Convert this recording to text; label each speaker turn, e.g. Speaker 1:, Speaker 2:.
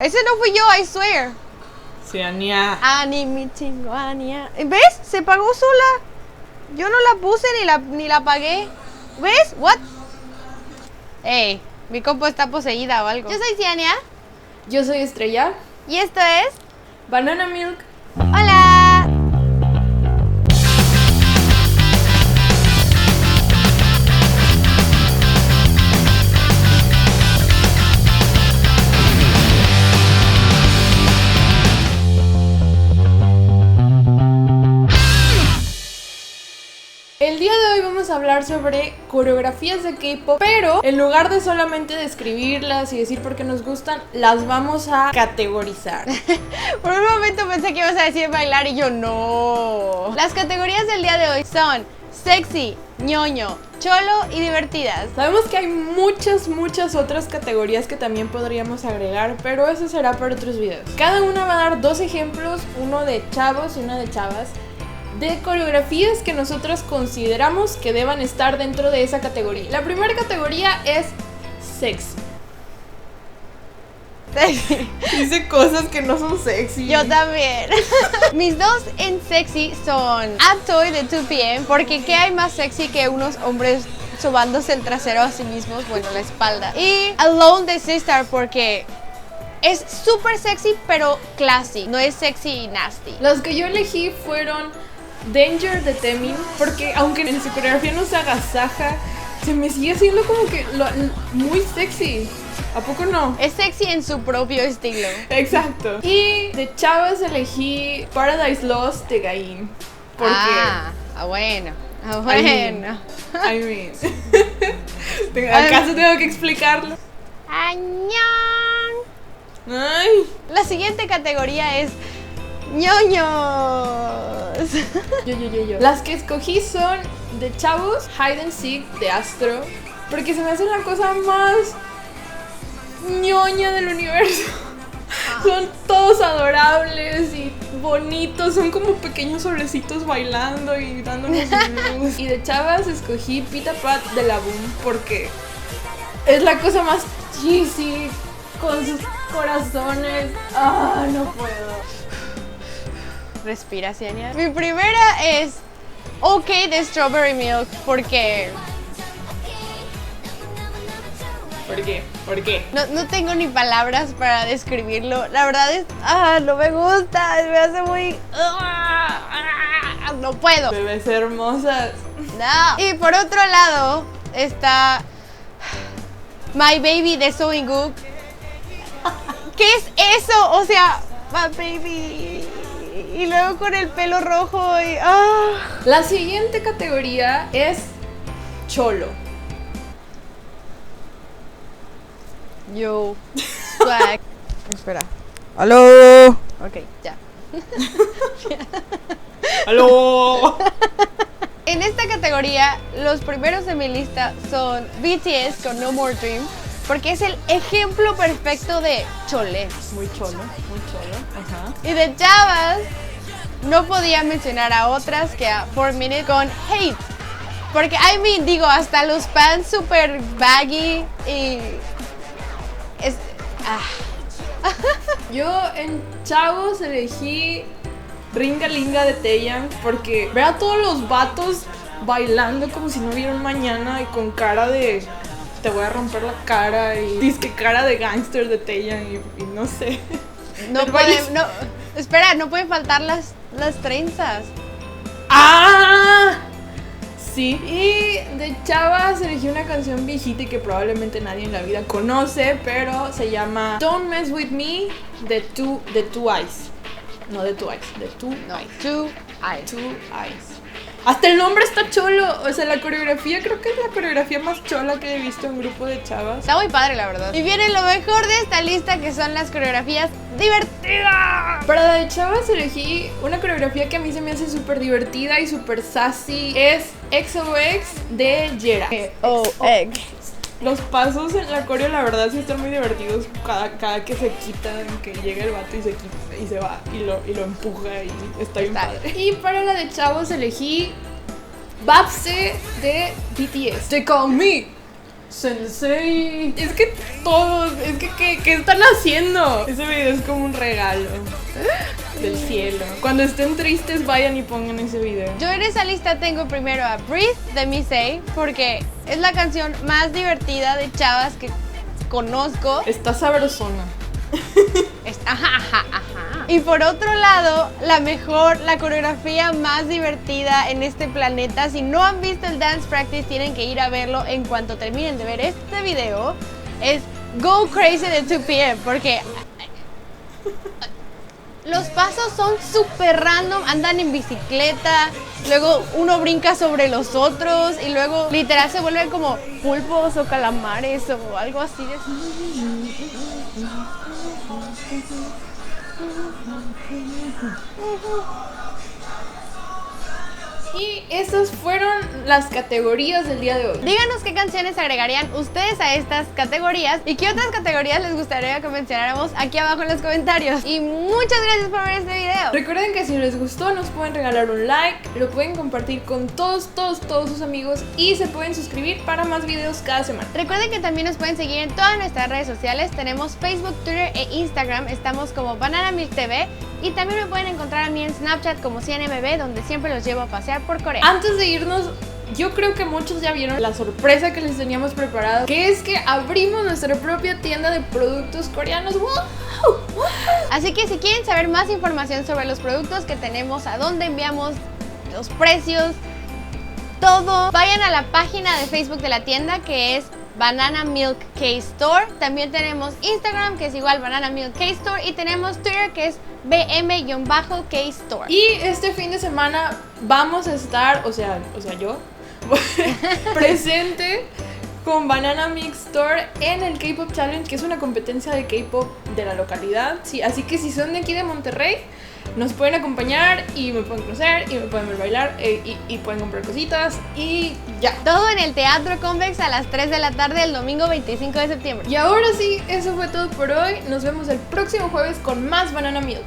Speaker 1: Ese no fui yo, I swear.
Speaker 2: Sí, Ania.
Speaker 1: Ani, mi chingo, Ania. ¿Ves? Se pagó sola. Yo no la puse ni la pagué. ¿Ves? What? Ey, mi compu está poseída o algo. Yo soy Ciania.
Speaker 3: Yo soy Estrella.
Speaker 1: Y esto es
Speaker 3: Banana Milk.
Speaker 1: ¡Hola!
Speaker 3: El día de hoy vamos a hablar sobre coreografías de K-pop, pero en lugar de solamente describirlas y decir por qué nos gustan, las vamos a categorizar.
Speaker 1: Por un momento pensé que ibas a decir bailar y yo no. Las categorías del día de hoy son sexy, ñoño, cholo y divertidas.
Speaker 3: Sabemos que hay muchas otras categorías que también podríamos agregar, pero eso será para otros videos. Cada una va a dar dos ejemplos, uno de chavos y una de chavas, de coreografías que nosotros consideramos que deban estar dentro de esa categoría. La primera categoría es sexy.
Speaker 1: Sexy.
Speaker 3: Dice cosas que no son sexy.
Speaker 1: Yo también. Mis dos en sexy son Atoy de 2PM, porque ¿qué hay más sexy que unos hombres sobándose el trasero a sí mismos? Bueno, la espalda. Y Alone de Sistar, porque es súper sexy, pero classy. No es sexy y nasty.
Speaker 3: Los que yo elegí fueron Danger de Temin, porque aunque en su coreografía no se agasaja, se me sigue haciendo como que muy sexy. ¿A poco no?
Speaker 1: Es sexy en su propio estilo.
Speaker 3: Exacto. Y de chavas elegí Paradise Lost de Gain. Porque
Speaker 1: bueno.
Speaker 3: I mean. ¿Acaso tengo que explicarlo?
Speaker 1: ¡Añón!
Speaker 3: Ay.
Speaker 1: La siguiente categoría es ñoños.
Speaker 3: Yo. Las que escogí son de chavos, Hide and Seek de Astro, porque se me hace la cosa más ñoña del universo. Son todos adorables y bonitos, son como pequeños sobrecitos bailando y dándonos luz. Y de chavas escogí Pita Pat de la Boom porque es la cosa más cheesy con sus corazones. No puedo.
Speaker 1: Respira, Ciania. Mi primera es OK de Strawberry Milk, porque
Speaker 3: ¿Por qué?
Speaker 1: no tengo ni palabras para describirlo. La verdad es, no me gusta, me hace muy, no puedo.
Speaker 3: Bebés hermosas.
Speaker 1: No. Y por otro lado está My Baby de Soingook. ¿Qué es eso? O sea, My Baby. Y luego con el pelo rojo y
Speaker 3: La siguiente categoría es cholo.
Speaker 1: Yo. Swag. Espera.
Speaker 2: ¡Aló!
Speaker 1: Ok, ya.
Speaker 2: ¡Aló!
Speaker 1: En esta categoría, los primeros de mi lista son BTS con No More Dream, porque es el ejemplo perfecto de chole.
Speaker 3: Muy cholo. Ajá.
Speaker 1: Y de chavas, no podía mencionar a otras que a 4Minute con Hate. Porque, digo, hasta los pants super baggy y...
Speaker 3: Yo en chavos elegí Ringa Linga de Taeyang porque ver a todos los vatos bailando como si no hubiera un mañana y con cara de te voy a romper la cara y disque cara de gangster de Taeyang y no sé.
Speaker 1: No pueden faltar las trenzas.
Speaker 3: Sí, y de chavas elegí una canción viejita y que probablemente nadie en la vida conoce, pero se llama Don't Mess With Me de Two Eyes. No de Two Eyes, de Two Eyes.
Speaker 1: Two Eyes.
Speaker 3: Two Eyes. Hasta el nombre está cholo, o sea, la coreografía creo que es la coreografía más chola que he visto en grupo de chavas.
Speaker 1: Está muy padre, la verdad. Y viene lo mejor de esta lista, que son las coreografías divertidas.
Speaker 3: Para la de chavas elegí una coreografía que a mí se me hace súper divertida y súper sassy. Es XOX de Yera. Los pasos en la coreo la verdad sí están muy divertidos. Cada que se quitan, que llega el vato y se quita y se va y lo empuja y está bien padre. Y para la de chavos elegí Babse de BTS. They Call Me. Sensei. Es que todos, es que ¿qué están haciendo? Ese video es como un regalo del cielo. Cuando estén tristes, vayan y pongan ese video.
Speaker 1: Yo en esa lista tengo primero a Breathe de Missy, porque es la canción más divertida de chavas que conozco.
Speaker 3: Está sabrosona.
Speaker 1: Ajá. Y por otro lado, la coreografía más divertida en este planeta. Si no han visto el Dance Practice, tienen que ir a verlo en cuanto terminen de ver este video. Es Go Crazy de 2PM, porque los pasos son súper random. Andan en bicicleta, luego uno brinca sobre los otros y luego literal se vuelven como pulpos o calamares o algo así de...
Speaker 3: Y esas fueron las categorías del día de hoy.
Speaker 1: Díganos qué canciones agregarían ustedes a estas categorías y qué otras categorías les gustaría que mencionáramos aquí abajo en los comentarios. Y muchas gracias por ver este video.
Speaker 3: Recuerden que si les gustó nos pueden regalar un like, lo pueden compartir con todos sus amigos y se pueden suscribir para más videos cada semana.
Speaker 1: Recuerden que también nos pueden seguir en todas nuestras redes sociales. Tenemos Facebook, Twitter e Instagram. Estamos como Banana Milk TV. Y también me pueden encontrar a mí en Snapchat como CNMB, donde siempre los llevo a pasear por Corea.
Speaker 3: Antes de irnos, yo creo que muchos ya vieron la sorpresa que les teníamos preparado, que es que abrimos nuestra propia tienda de productos coreanos. ¡Wow!
Speaker 1: Así que si quieren saber más información sobre los productos que tenemos, a dónde enviamos, los precios, todo, vayan a la página de Facebook de la tienda, que es Banana Milk K-Store. También tenemos Instagram, que es igual Banana Milk K-Store, y tenemos Twitter, que es BM-K-Store.
Speaker 3: Y este fin de semana vamos a estar, o sea yo, presente con Banana Milk Store en el K-Pop Challenge, que es una competencia de K-Pop de la localidad. Sí, así que si son de aquí de Monterrey, nos pueden acompañar y me pueden conocer y me pueden ver bailar y pueden comprar cositas y ya.
Speaker 1: Todo en el Teatro Convex a las 3 de la tarde el domingo 25 de septiembre.
Speaker 3: Y ahora sí, eso fue todo por hoy. Nos vemos el próximo jueves con más Banana Milk.